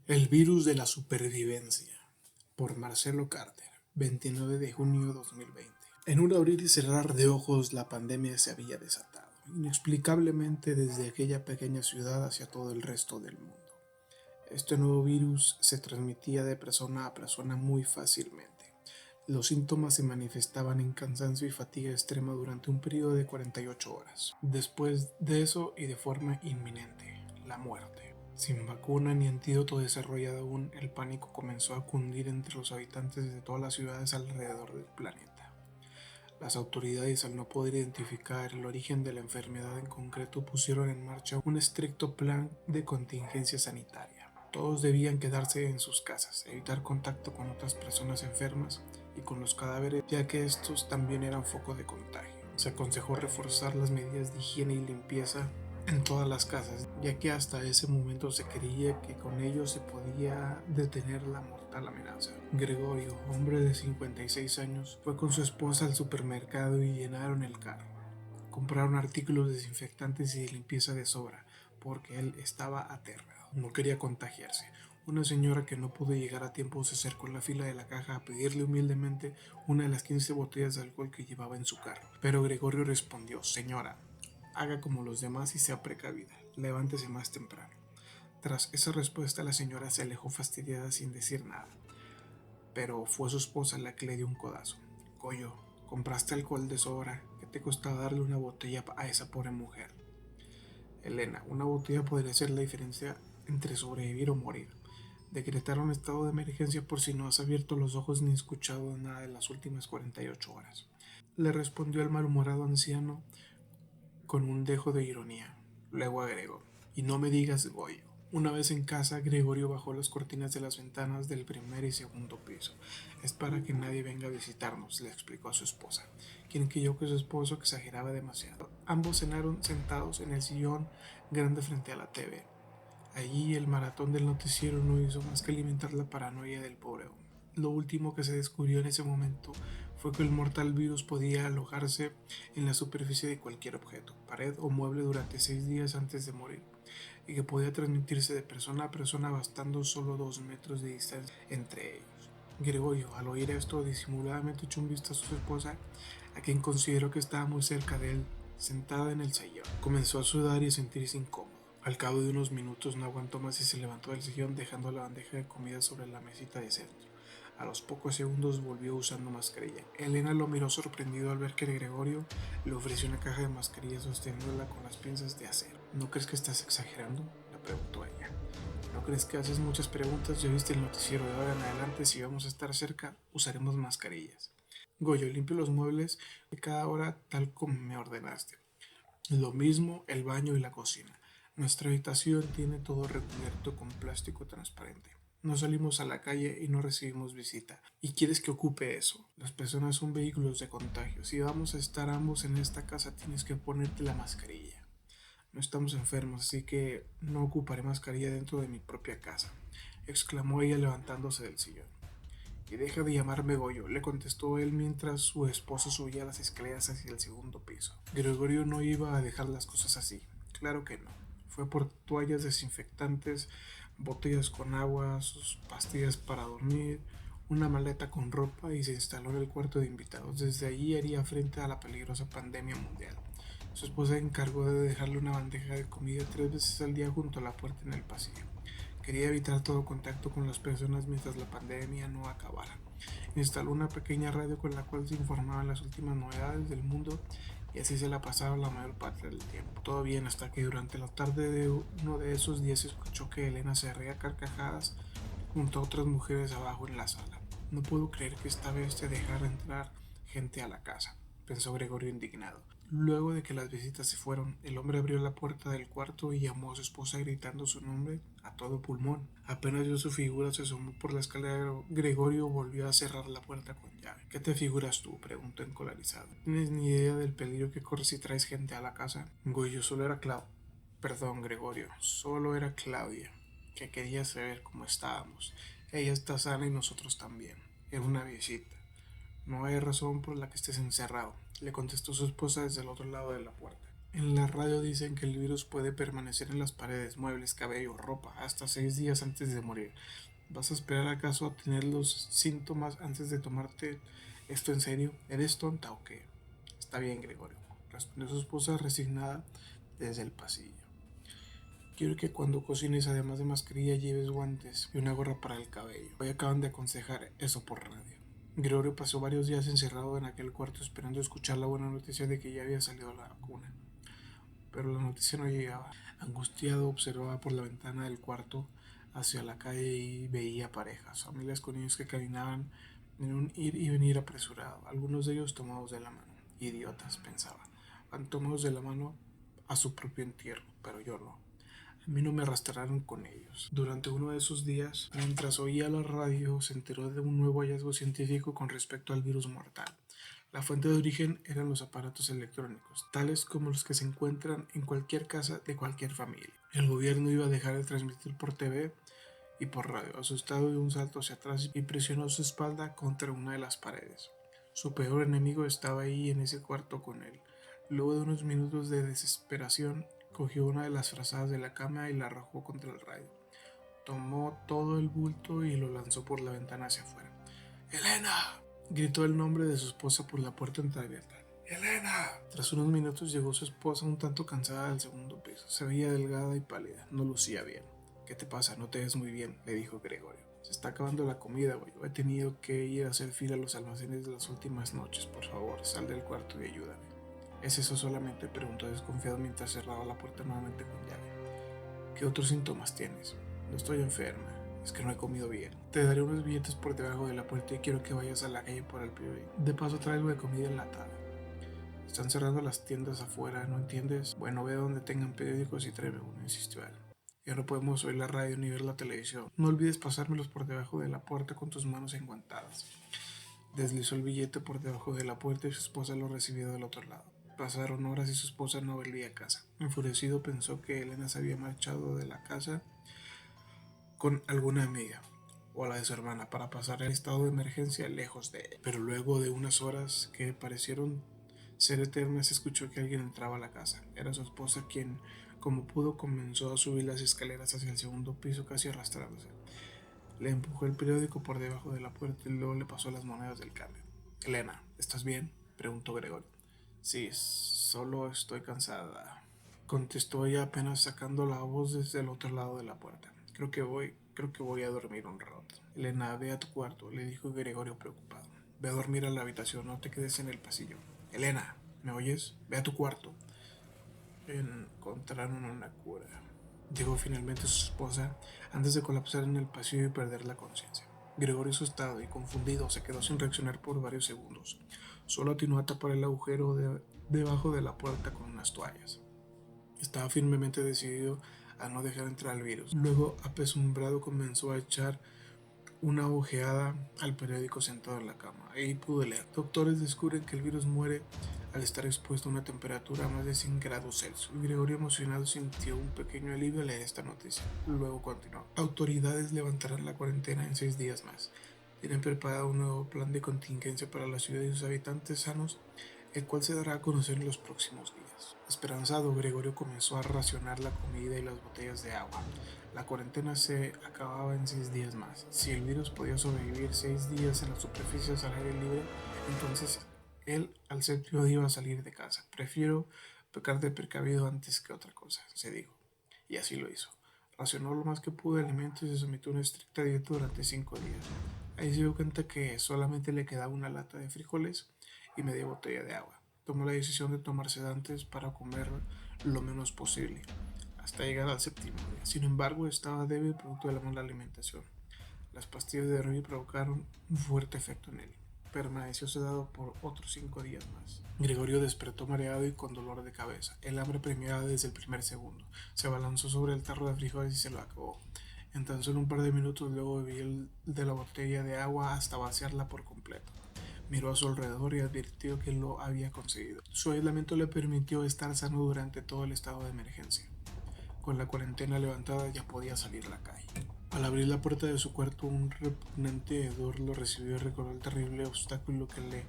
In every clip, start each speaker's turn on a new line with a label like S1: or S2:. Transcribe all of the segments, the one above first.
S1: El virus de la supervivencia, por Marcelo Carter, 29 de junio de 2020. En un abrir y cerrar de ojos, la pandemia se había desatado, inexplicablemente desde aquella pequeña ciudad hacia todo el resto del mundo. Este nuevo virus se transmitía de persona a persona muy fácilmente. Los síntomas se manifestaban en cansancio y fatiga extrema durante un periodo de 48 horas. Después de eso, y de forma inminente, la muerte. Sin vacuna ni antídoto desarrollado aún, el pánico comenzó a cundir entre los habitantes de todas las ciudades alrededor del planeta. Las autoridades, al no poder identificar el origen de la enfermedad en concreto, pusieron en marcha un estricto plan de contingencia sanitaria. Todos debían quedarse en sus casas, evitar contacto con otras personas enfermas y con los cadáveres, ya que estos también eran foco de contagio. Se aconsejó reforzar las medidas de higiene y limpieza en todas las casas, ya que hasta ese momento se creía que con ello se podía detener la mortal amenaza. Gregorio, hombre de 56 años, fue con su esposa al supermercado y llenaron el carro. Compraron artículos desinfectantes y de limpieza de sobra, porque él estaba aterrado. No quería contagiarse. Una señora que no pudo llegar a tiempo se acercó en la fila de la caja a pedirle humildemente una de las 15 botellas de alcohol que llevaba en su carro. Pero Gregorio respondió: señora, haga como los demás y sea precavida. Levántese más temprano. Tras esa respuesta, la señora se alejó fastidiada sin decir nada. Pero fue su esposa la que le dio un codazo. Goyo, compraste alcohol de sobra. ¿Qué te costaba darle una botella a esa pobre mujer? Elena, una botella podría ser la diferencia entre sobrevivir o morir. Decretaron estado de emergencia por si no has abierto los ojos ni escuchado nada de las últimas 48 horas. Le respondió el malhumorado anciano con un dejo de ironía. Luego agregó: y no me digas Goyo. Una vez en casa, Gregorio bajó las cortinas de las ventanas del primer y segundo piso. Es para que nadie venga a visitarnos, le explicó a su esposa, quien creyó que su esposo exageraba demasiado. Ambos cenaron sentados en el sillón grande frente a la TV. Allí el maratón del noticiero no hizo más que alimentar la paranoia del pobre hombre. Lo último que se descubrió en ese momento fue que el mortal virus podía alojarse en la superficie de cualquier objeto, pared o mueble durante 6 días antes de morir, y que podía transmitirse de persona a persona bastando solo 2 metros de distancia entre ellos. Gregorio, al oír esto, disimuladamente echó un vistazo a su esposa, a quien consideró que estaba muy cerca de él, sentada en el sillón. Comenzó a sudar y a sentirse incómodo. Al cabo de unos minutos no aguantó más y se levantó del sillón, dejando la bandeja de comida sobre la mesita de centro. A los pocos segundos volvió usando mascarilla. Elena lo miró sorprendido al ver que Gregorio le ofreció una caja de mascarillas sosteniéndola con las pinzas de acero. ¿No crees que estás exagerando?, le preguntó ella. ¿No crees que haces muchas preguntas? Ya viste el noticiero. De ahora en adelante, si vamos a estar cerca, usaremos mascarillas. Goyo, limpio los muebles de cada hora tal como me ordenaste. Lo mismo el baño y la cocina. Nuestra habitación tiene todo recubierto con plástico transparente. No salimos a la calle y no recibimos visita. ¿Y quieres que ocupe eso? Las personas son vehículos de contagio. Si vamos a estar ambos en esta casa, tienes que ponerte la mascarilla. No estamos enfermos, así que no ocuparé mascarilla dentro de mi propia casa, exclamó ella levantándose del sillón. Y deja de llamarme Goyo, le contestó él mientras su esposo subía las escaleras hacia el segundo piso. Gregorio no iba a dejar las cosas así, claro que no. Fue por toallas desinfectantes, botellas con agua, sus pastillas para dormir, una maleta con ropa y se instaló en el cuarto de invitados. Desde allí haría frente a la peligrosa pandemia mundial. Su esposa se encargó de dejarle una bandeja de comida 3 veces al día junto a la puerta en el pasillo. Quería evitar todo contacto con las personas mientras la pandemia no acabara. Instaló una pequeña radio con la cual se informaban las últimas novedades del mundo y así se la pasaba la mayor parte del tiempo. Todo bien hasta que durante la tarde de uno de esos días escuchó que Elena se reía a carcajadas junto a otras mujeres abajo en la sala. No puedo creer que esta vez te dejara entrar gente a la casa, pensó Gregorio indignado. Luego de que las visitas se fueron, el hombre abrió la puerta del cuarto y llamó a su esposa gritando su nombre a todo pulmón. Apenas vio su figura, se asomó por la escalera. Gregorio volvió a cerrar la puerta con llave. ¿Qué te figuras tú?, preguntó encolerizado. ¿Tienes ni idea del peligro que corres si traes gente a la casa? Goyo, solo era Perdón, Gregorio, solo era Claudia, que quería saber cómo estábamos. Ella está sana y nosotros también. Era una visita. No hay razón por la que estés encerrado, le contestó su esposa desde el otro lado de la puerta. En la radio dicen que el virus puede permanecer en las paredes, muebles, cabello, ropa, hasta 6 días antes de morir. ¿Vas a esperar acaso a tener los síntomas antes de tomarte esto en serio? ¿Eres tonta o qué? Está bien, Gregorio, respondió su esposa resignada desde el pasillo. Quiero que cuando cocines, además de mascarilla, lleves guantes y una gorra para el cabello. Hoy acaban de aconsejar eso por radio. Gregorio pasó varios días encerrado en aquel cuarto esperando escuchar la buena noticia de que ya había salido la vacuna. Pero la noticia no llegaba. Angustiado observaba por la ventana del cuarto hacia la calle y veía parejas, familias con niños que caminaban en un ir y venir apresurado, algunos de ellos tomados de la mano. Idiotas, pensaba, van tomados de la mano a su propio entierro, pero yo no. A mí no me arrastraron con ellos. Durante uno de esos días, mientras oía la radio, se enteró de un nuevo hallazgo científico con respecto al virus mortal. La fuente de origen eran los aparatos electrónicos, tales como los que se encuentran en cualquier casa de cualquier familia. El gobierno iba a dejar de transmitir por TV y por radio. Asustado, dio un salto hacia atrás y presionó su espalda contra una de las paredes. Su peor enemigo estaba ahí en ese cuarto con él. Luego de unos minutos de desesperación, cogió una de las frazadas de la cama y la arrojó contra el radio. Tomó todo el bulto y lo lanzó por la ventana hacia afuera. ¡Elena!, gritó el nombre de su esposa por la puerta entreabierta. ¡Elena! Tras unos minutos llegó su esposa un tanto cansada del segundo piso. Se veía delgada y pálida, no lucía bien. ¿Qué te pasa? No te ves muy bien, le dijo Gregorio. Se está acabando la comida, güey. He tenido que ir a hacer fila a los almacenes de las últimas noches. Por favor, sal del cuarto y ayúdame. ¿Es eso solamente?, preguntó desconfiado mientras cerraba la puerta nuevamente con llave. ¿Qué otros síntomas tienes? No estoy enferma. Es que no he comido bien. Te daré unos billetes por debajo de la puerta y quiero que vayas a la calle por el periódico. De paso trae algo de comida enlatada. Están cerrando las tiendas afuera, ¿no entiendes? Bueno, ve donde tengan periódicos y tráeme uno, insistió él. Ya no podemos oír la radio ni ver la televisión. No olvides pasármelos por debajo de la puerta con tus manos enguantadas. Deslizó el billete por debajo de la puerta y su esposa lo recibió del otro lado. Pasaron horas y su esposa no volvía a casa. Enfurecido pensó que Elena se había marchado de la casa con alguna amiga o a la de su hermana para pasar el estado de emergencia lejos de él. Pero luego de unas horas que parecieron ser eternas, escuchó que alguien entraba a la casa. Era su esposa quien, como pudo, comenzó a subir las escaleras hacia el segundo piso casi arrastrándose. Le empujó el periódico por debajo de la puerta y luego le pasó las monedas del cambio. Elena, ¿estás bien?, preguntó Gregorio. Sí, solo estoy cansada, contestó ella apenas sacando la voz desde el otro lado de la puerta. Creo que voy a dormir un rato. Elena, ve a tu cuarto, le dijo Gregorio preocupado. Ve a dormir a la habitación, no te quedes en el pasillo. Elena, ¿me oyes? Ve a tu cuarto. Encontraron una cura, dijo finalmente su esposa antes de colapsar en el pasillo y perder la conciencia. Gregorio, asustado y confundido, se quedó sin reaccionar por varios segundos. Solo atinó a tapar el agujero debajo de la puerta con unas toallas. Estaba firmemente decidido a no dejar entrar el virus. Luego, apesumbrado, comenzó a echar una ojeada al periódico sentado en la cama. Ahí pude leer: doctores descubren que el virus muere al estar expuesto a una temperatura a más de 100 grados Celsius. Gregorio, emocionado, sintió un pequeño alivio al leer esta noticia. Luego continuó: autoridades levantarán la cuarentena en 6 días más. Tienen preparado un nuevo plan de contingencia para la ciudad y sus habitantes sanos, el cual se dará a conocer en los próximos días. Esperanzado, Gregorio comenzó a racionar la comida y las botellas de agua. La cuarentena se acababa en 6 días más. Si el virus podía sobrevivir 6 días en las superficies al aire libre, entonces él al séptimo día iba a salir de casa. Prefiero pecar de precavido antes que otra cosa, se dijo. Y así lo hizo. Racionó lo más que pudo de alimentos y se sometió a una estricta dieta durante 5 días. Ahí se dio cuenta que solamente le quedaba una lata de frijoles y media botella de agua. Tomó la decisión de tomar sedantes para comer lo menos posible, hasta llegar al séptimo día. Sin embargo, estaba débil producto de la mala alimentación. Las pastillas de dormir provocaron un fuerte efecto en él. Permaneció sedado por otros 5 días más. Gregorio despertó mareado y con dolor de cabeza. El hambre premiaba desde el primer segundo. Se abalanzó sobre el tarro de frijoles y se lo acabó. En tan solo un par de minutos luego bebió de la botella de agua hasta vaciarla por completo. Miró a su alrededor y advirtió que lo había conseguido. Su aislamiento le permitió estar sano durante todo el estado de emergencia. Con la cuarentena levantada ya podía salir a la calle. Al abrir la puerta de su cuarto, un repugnante hedor lo recibió y recordó el terrible obstáculo que le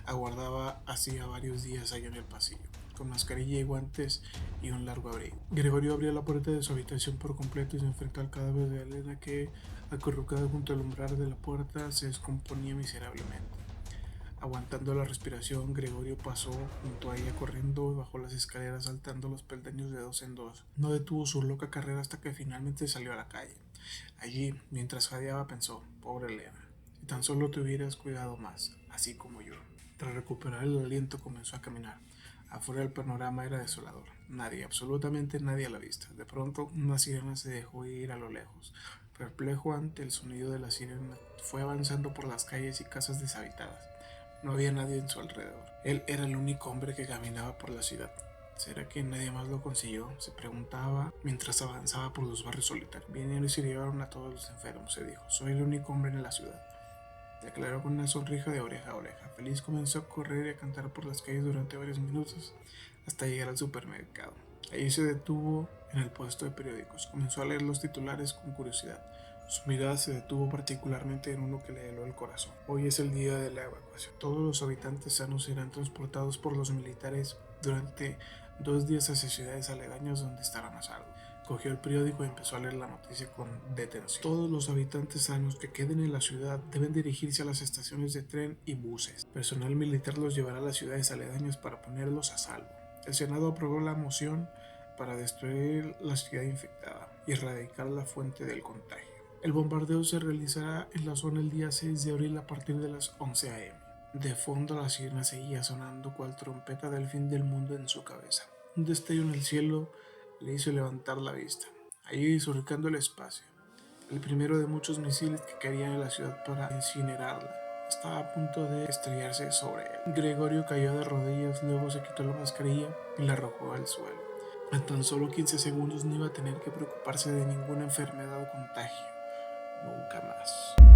S1: aguardaba hacía varios días allá en el pasillo. con mascarilla y guantes y un largo abrigo. Gregorio abrió la puerta de su habitación por completo y se enfrentó al cadáver de Elena que, acurrucada junto al umbral de la puerta, se descomponía miserablemente. Aguantando la respiración, Gregorio pasó junto a ella corriendo y bajó las escaleras saltando los peldaños de dos en dos. No detuvo su loca carrera hasta que finalmente salió a la calle. Allí, mientras jadeaba, pensó: pobre Elena, si tan solo te hubieras cuidado más, así como yo. Tras recuperar el aliento, comenzó a caminar. Afuera el panorama era desolador. Nadie, absolutamente nadie a la vista. De pronto, una sirena se dejó ir a lo lejos. Perplejo ante el sonido de la sirena, fue avanzando por las calles y casas deshabitadas. No había nadie en su alrededor. Él era el único hombre que caminaba por la ciudad. ¿Será que nadie más lo consiguió?, se preguntaba mientras avanzaba por los barrios solitarios. Vinieron y se llevaron a todos los enfermos, se dijo. Soy el único hombre en la ciudad, declaró con una sonrisa de oreja a oreja. Feliz comenzó a correr y a cantar por las calles durante varios minutos hasta llegar al supermercado. Allí se detuvo en el puesto de periódicos. Comenzó a leer los titulares con curiosidad. Su mirada se detuvo particularmente en uno que le heló el corazón. Hoy es el día de la evacuación. Todos los habitantes sanos serán transportados por los militares durante 2 días hacia ciudades aledañas donde estarán a salvo. Cogió el periódico y empezó a leer la noticia con detención. Todos los habitantes sanos que queden en la ciudad deben dirigirse a las estaciones de tren y buses. Personal militar los llevará a las ciudades aledañas para ponerlos a salvo. El Senado aprobó la moción para destruir la ciudad infectada y erradicar la fuente del contagio. El bombardeo se realizará en la zona el día 6 de abril a partir de las 11 a.m. De fondo la sirena seguía sonando cual trompeta del fin del mundo en su cabeza. Un destello en el cielo le hizo levantar la vista. Allí, surcando el espacio, el primero de muchos misiles que caerían en la ciudad para incinerarla, estaba a punto de estrellarse sobre él. Gregorio cayó de rodillas, luego se quitó la mascarilla y la arrojó al suelo. En tan solo 15 segundos no iba a tener que preocuparse de ninguna enfermedad o contagio. Nunca más.